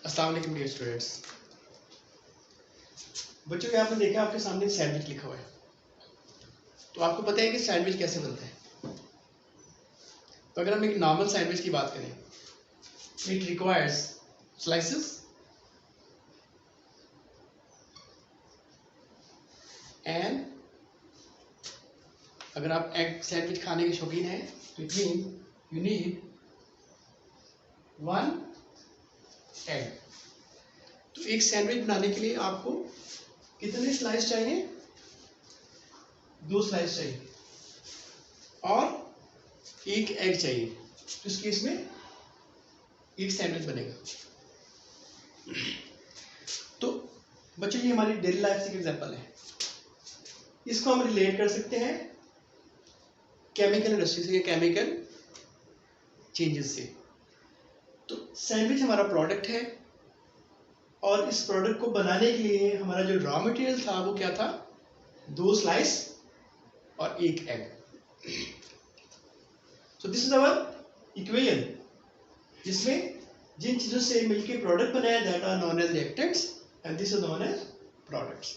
अस्सलाम वालेकुम dear students. बच्चों क्या आपने देखा आपके सामने सैंडविच लिखा हुआ है, तो आपको पता है कि सैंडविच कैसे बनता है। तो अगर हम एक नॉर्मल सैंडविच की बात करें, इट रिक्वायर्स स्लाइसेस एंड अगर आप एग सैंडविच खाने के शौकीन हैं तो it mean you need 1 egg. तो एक सैंडविच बनाने के लिए आपको कितने स्लाइस चाहिए? 2 स्लाइस चाहिए और 1 एग चाहिए। तो इस केस में एक सैंडविच बनेगा। तो बच्चों ये हमारी डेली लाइफ से एक एग्जांपल है। इसको हम रिलेट कर सकते हैं केमिकल इंडस्ट्री से या केमिकल चेंजेस से। तो सैंडविच हमारा प्रोडक्ट है और इस प्रोडक्ट को बनाने के लिए हमारा जो रॉ मटेरियल था वो क्या था? 2 स्लाइस और 1 egg. So this is our equation, जिसमें जिन चीजों से मिलकर प्रोडक्ट बनाया that are known as reactants and this is known as products.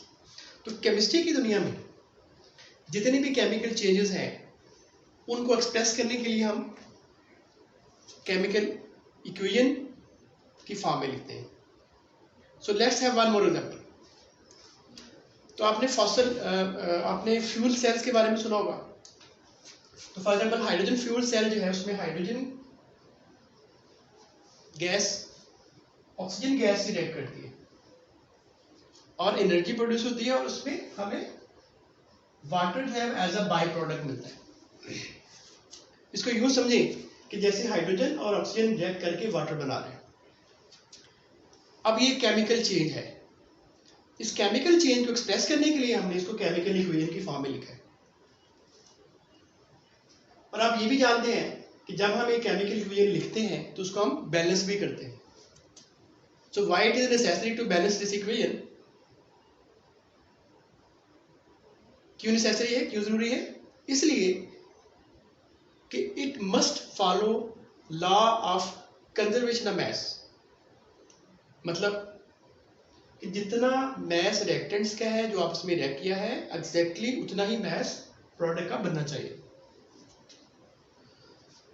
तो केमिस्ट्री की दुनिया में जितने भी केमिकल चेंजेस हैं उनको एक्सप्रेस करने के लिए हम केमिकल इक्वेशन की फॉर्म में लिखते हैं। So let's have one more example. तो आपने फ्यूल सेल्स के बारे में सुना होगा। तो for example hydrogen fuel cell जो है उसमें हाइड्रोजन गैस ऑक्सीजन गैस से रिएक्ट करती है और एनर्जी प्रोड्यूस होती है और उसमें हमें वाटर जो है एज अ बाय प्रोडक्ट मिलता है। इसको यूं समझें कि जैसे हाइड्रोजन और ऑक्सीजन रिएक्ट करके वाटर बना रहे हैं। अब ये केमिकल चेंज है। इस केमिकल चेंज को एक्सप्रेस करने के लिए हमने इसको केमिकल इक्वेशन की फॉर्म में लिखा है। और आप ये भी जानते हैं कि जब हम एक केमिकल इक्वेशन लिखते हैं तो उसको हम बैलेंस भी करते हैं। So why it is necessary to balance this equation? क्यों नेसेसरी है, क्यों जरूरी है? इसलिए कि it must follow law of conservation of mass. मतलब कि जितना मैस रिएक्टेंट्स का है जो आपस में रिएक्ट किया है एग्जैक्टली उतना ही मैस प्रोडक्ट का बनना चाहिए।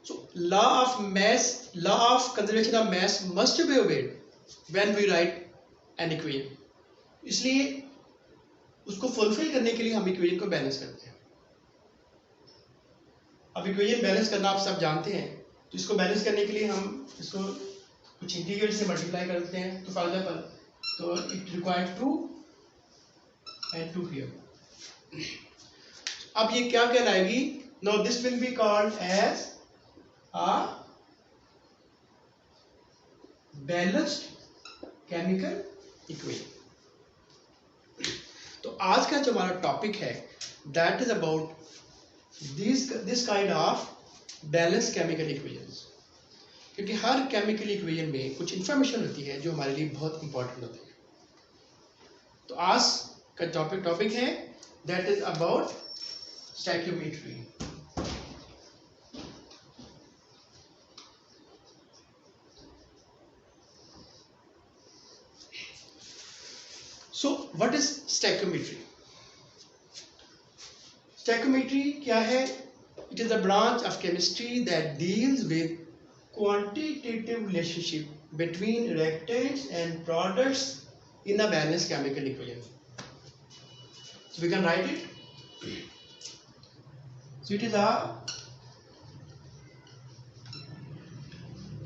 So law of conservation of mass must be obeyed when we write an equation. इसलिए उसको फुलफिल करने के लिए हम इक्वेशन को बैलेंस करते हैं। अब इक्वेशन बैलेंस करना आप सब जानते हैं। तो इसको बैलेंस करने के लिए हम इसको कुछ इंटीग्रल से मल्टीप्लाई करते हैं। तो फॉर एग्जांपल तो इट रिक्वायर्ड 2 and 2 here। अब ये क्या कहलाएगी? Now this will be called as a balanced chemical equation. तो आज का जो हमारा टॉपिक है that is about this kind of balanced chemical equations. क्योंकि हर केमिकल इक्वेशन में कुछ इंफॉर्मेशन होती है जो हमारे लिए बहुत इंपॉर्टेंट होती है। तो आज का टॉपिक है that is about stoichiometry. So what is stoichiometry? Stoichiometry क्या है? It is a branch of chemistry that deals with quantitative relationship between reactants and products in a balanced chemical equation. So we can write it. So it is a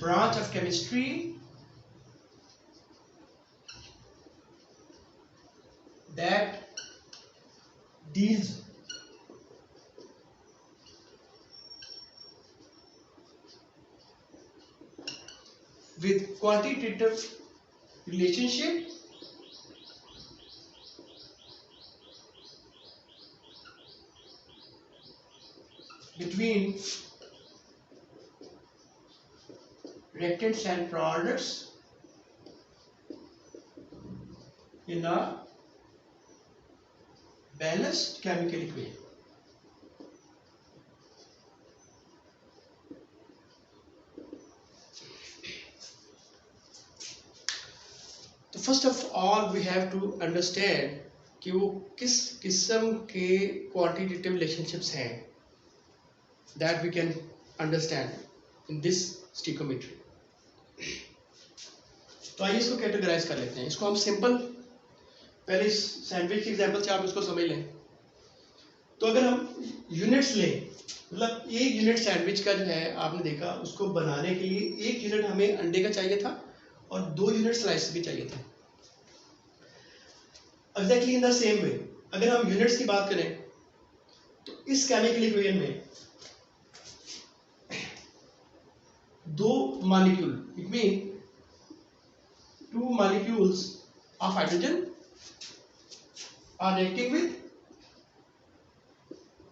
branch of chemistry that deals with quantitative relationship between reactants and products in a balanced chemical equation. First of all we have to understand कि वो किस किस्म के quantitative relationships हैं, that we can understand in this stoichiometry. तो आइए इसको categorise कर लेते हैं। इसको हम सिंपल, पहले इस सैंडविच के एग्जांपल से आप इसको समझ लें। तो अगर हम यूनिट्स लें, मतलब एक यूनिट सैंडविच का जो है आपने देखा, उसको बनाने के लिए एक यूनिट हमें अंडे का चाहिए था और 2 यूनिट स्लाइस भी चाहिए थे। Exactly in the same way अगर हम यूनिट्स की बात करें तो इस केमिकल इक्वेशन में 2 molecule, it mean 2 molecules of hydrogen are reacting with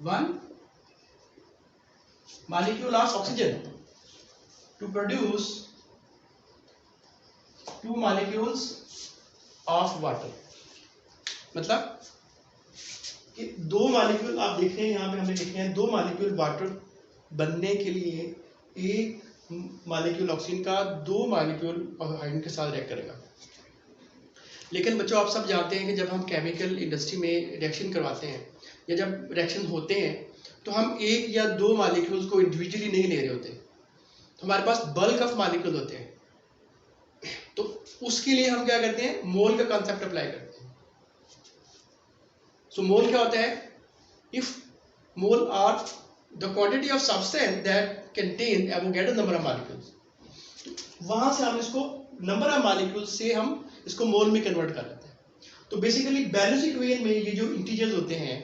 1 molecule of oxygen to produce 2 molecules of water। मतलब कि 2 मॉलिक्यूल आप देख रहे हैं, यहाँ पे हमने लिखे हैं 2 मॉलिक्यूल वाटर बनने के लिए एक मॉलिक्यूल ऑक्सीजन का 2 मॉलिक्यूल हाइड्रोजन के साथ रिएक्ट करेगा। लेकिन बच्चों आप सब जानते हैं कि जब हम केमिकल इंडस्ट्री में रिएक्शन करवाते हैं या जब रिएक्शन होते हैं तो हम 1 या 2 मॉलिक्यूल्स को इंडिविजुअली नहीं ले रहे होते, तो हमारे पास बल्क ऑफ मॉलिक्यूल होते हैं। तो उसके लिए हम क्या करते हैं, मोल का कॉन्सेप्ट अप्लाई करते हैं। सो मोल क्या होता है, if mole are the quantity of substance that contain Avogadro number of molecules, तो वहां से हम इसको नंबर ऑफ मॉलिक्यूल्स से हम इसको मोल में कन्वर्ट कर लेते हैं। तो बेसिकली बैलेंस इक्वेशन में ये जो इंटीजर्स होते हैं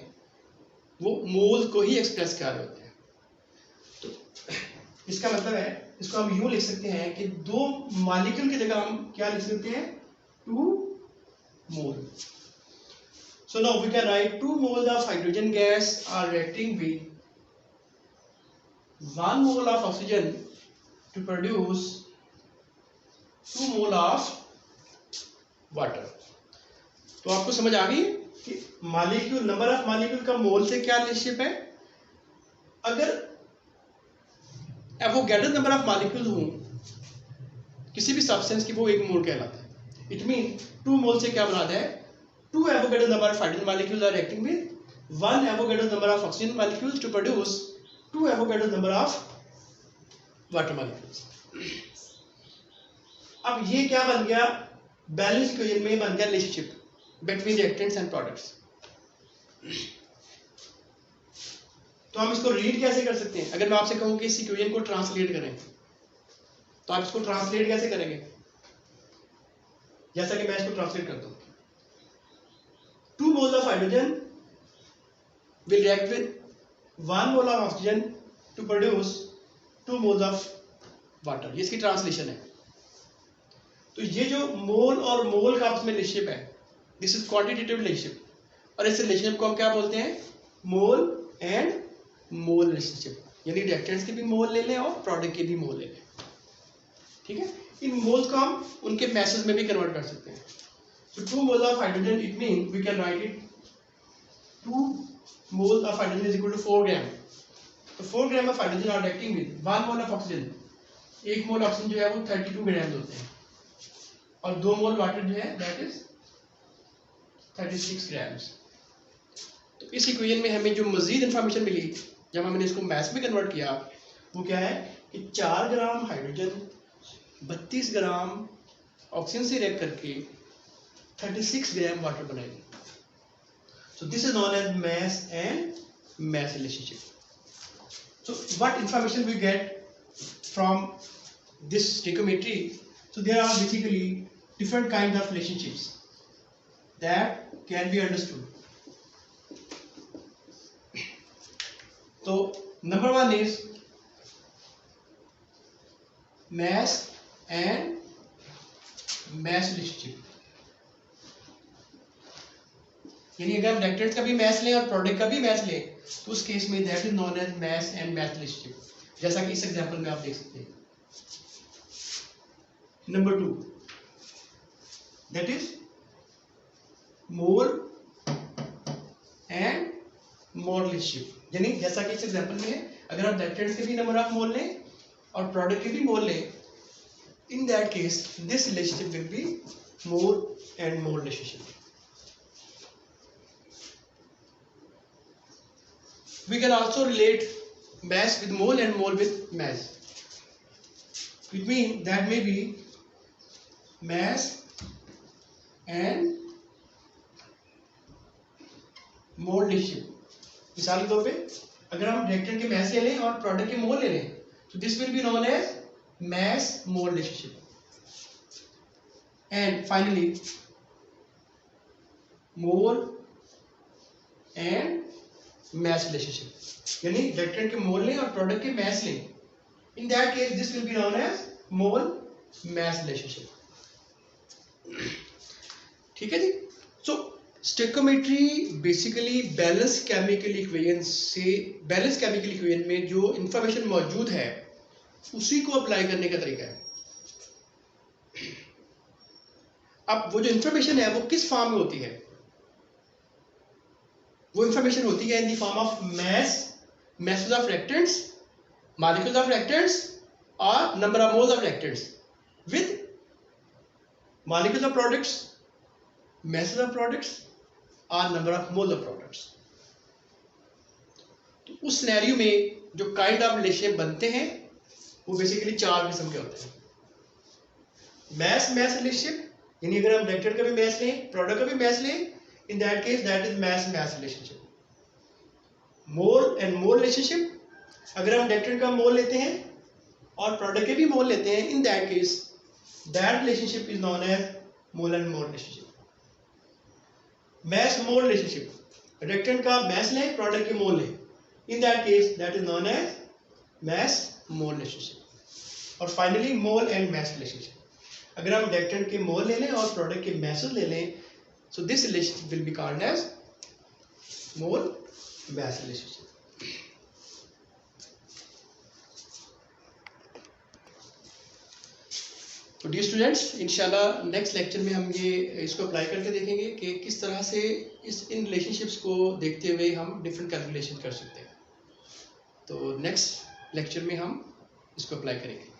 वो मोल को ही एक्सप्रेस कर रहे होते हैं। तो इसका मतलब है, इसको हम यूं लिख सकते हैं कि 2 मॉलिक्यूल की जगह हम क्या लिख सकते हैं, 2 मोल। So now we can write 2 moles of hydrogen gas are reacting with 1 mole of oxygen to produce 2 mole of water। तो आपको समझ आ गई कि मॉलिक्यूल, नंबर ऑफ मॉलिक्यूल का मोल से क्या रिलेशनशिप है। अगर एवोगैड्रो नंबर ऑफ मॉलिक्यूल हो किसी भी सब्सटेंस की, वो 1 मोल कहलाता है। इट मीन 2 मोल से क्या बनाता है, 2 Avogadro number of hydrogen molecules are reacting with 1 Avogadro number of oxygen molecules to produce 2 Avogadro number of water molecules। अब ये क्या बन गया, बैलेंस इक्वेशन में बन गया relationship between reactants and products. तो हम इसको रीड कैसे कर सकते हैं। अगर मैं आपसे कहूं कि इस इक्वेशन को ट्रांसलेट करें, तो आप इसको ट्रांसलेट कैसे करेंगे, जैसा कि मैं इसको ट्रांसलेट करता हूं। 2 moles of hydrogen will react with 1 mole of oxygen to produce 2 moles of water। ये इसकी ट्रांसलेशन है। तो ये जो मोल और मोल का आपस में रिलेशनशिप है, दिस इज क्वांटिटेटिव रिलेशनशिप, और इस रिलेशनशिप को हम क्या बोलते हैं, मोल एंड मोल रिलेशनशिप। यानी रिएक्टेंट्स के भी मोल ले लें और प्रोडक्ट के भी मोल ले लें। ठीक है, इन मोल्स को हम उनके मैसेज में भी कन्वर्ट कर सकते हैं। So 2 moles of hydrogen, it means we can write it 2 moles of hydrogen is equal to 4 gram। तो 4 gram of hydrogen are reacting with 1 mole of oxygen। 1 mole oxygen जो है वो 32 ग्राम होते हैं, और 2 मोल वाटर जो है दैट इज 36 ग्राम्स। तो इस इक्वेशन में हमें जो मजीद इंफॉर्मेशन मिली जब हमने इसको मैथ में कन्वर्ट किया, वो क्या है कि 4 ग्राम हाइड्रोजन 32 ग्राम ऑक्सीजन से रिएक्ट करके 36 ग्राम वाटर बनाएगी। So this is known as mass and mass relationship। So what information we get from this stoichiometry? So there are basically different kinds of relationships that can be understood। So number 1 is mass and mass relationship। यानी अगर हम reactants का भी mess लें और product का भी mess लें, तो उस केस में that is known as mass and mass relationship, जैसा कि इस एग्जांपल में आप देख सकते हैं। Number 2 that is mole and mole relationship. यानी जैसा कि इस एग्जांपल में है, अगर हम रिएक्टेंट्स के भी नंबर ऑफ मोल लें और प्रोडक्ट के भी मोल लें, in that case this relationship will be mole and mole relationship. We can also relate mass with mole and mole with mass. It means that may be mass and mole relationship. मिसाल के तौर पे अगर हम reactant के mass ले लें और प्रोडक्ट के mole ले लें, तो this will be known as mass mole relationship. And finally mole and mass relationship, यानी रिएक्टेंट के मोल लें और प्रोडक्ट के mass लें. In that case this will be known as mole mass relationship. ठीक है जी. So stoichiometry basically balance chemical equation से, balance chemical equation में जो इंफॉर्मेशन मौजूद है उसी को अप्लाई करने का तरीका है. अब वो जो इंफॉर्मेशन है वो किस फॉर्म में होती है? वो इंफॉर्मेशन होती है in the form of mass, masses of reactants, molecules of reactants और number of moles of reactants with molecules of products, masses of products और number of moles of products. तो उस सिनेरियो में जो काइंड ऑफ रिलेशन बनते हैं वो basically 4 किस्म के होते हैं. mass mass relationship, यानी अगर हम रिएक्टेंट का भी mass लें, प्रोडक्ट का भी mass लें, in that case that is mass mass relationship. mole and mole relationship, अगर हम रिएक्टेंट का मोल लेते हैं और प्रोडक्ट के भी मोल लेते हैं, in that case that relationship is known as mole and mole relationship. mass mole relationship, reactant का mass लें, प्रोडक्ट के मोल लें, in that case that is known as mass mole relationship. और finally mole and mass relationship, अगर हम reactant के मोल ले लें और प्रोडक्ट के masses ले लें, so this relationship will be called as mole mass relationship. तो डियर स्टूडेंट्स, इंशाल्लाह नेक्स्ट लेक्चर में हम ये इसको अप्लाई करके देखेंगे कि किस तरह से इन रिलेशनशिप्स को देखते हुए हम डिफरेंट कैलकुलेशन कर सकते हैं. तो नेक्स्ट लेक्चर में हम इसको अप्लाई करेंगे.